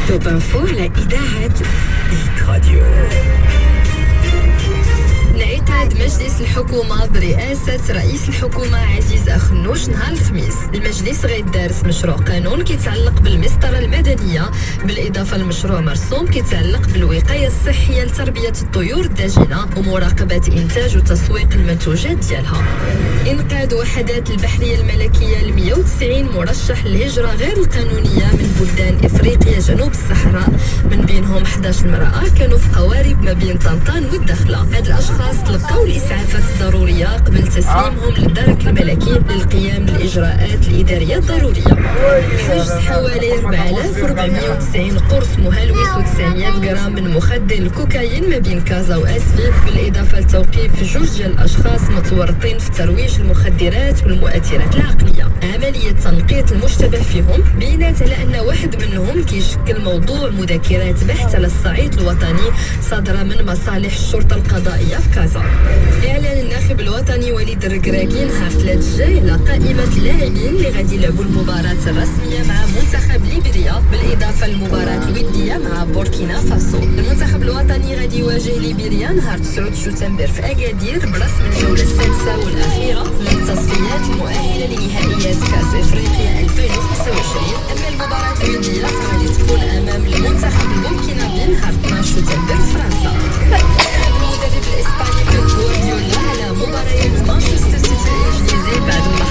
توب انفو على إذاعة بيك راديو. انعقاد مجلس الحكومة برئاسة رئيس الحكومة عزيز أخنوش نهار الخميس. المجلس غيدارس مشروع قانون كيتعلق بالمسطرة المدنية، بالإضافة لمشروع مرسوم كيتعلق بالوقاية الصحية لتربية الطيور الداجنة ومراقبة إنتاج وتسويق المنتوجات ديالها. إنقاذ وحدات البحرية الملكية ل 190 مرشح للهجرة غير القانونية من بلدان إفريقيا جنوب الصحراء، من بينهم 11 امرأة كانوا في قوارب ما بين طنطان والدخلة. هاد الأشخاص تلقاو الإسعافات الضرورية قبل تسليمهم للدرك الملكي للقيام بالإجراءات الإدارية الضرورية. حجز حوالي 4490 قرص مهلوس و900 غرام من مخدر الكوكايين ما بين كازا وأسفي، بالإضافة لتوقيف 2 ديال الأشخاص متورطين في ترويج المخدرات والمؤثرات العقلية. عملية تنقيط المشتبه فيهم بينات على أن واحد منهم كيشكل موضوع مذكرات بحث على الصعيد الوطني صادرة من مصالح الشرطة القضائية في كازا. إعلان الناخب الوطني وليد الركراكي نهار 3 الجاي على قائمة اللاعبين اللي غادي يلعبوا المباراة الرسمية مع منتخب ليبيريا، بالإضافة للمباراة الودية مع بوركينا فاسو. المنتخب الوطني غادي يواجه ليبيريا نهار 9 شتنبر في أكادير برسم الجولة السادسة والأخيرة من التصفيات المؤهلة لنهائيات كأس إفريقيا 2025. أما المباراة الودية فغادي تكون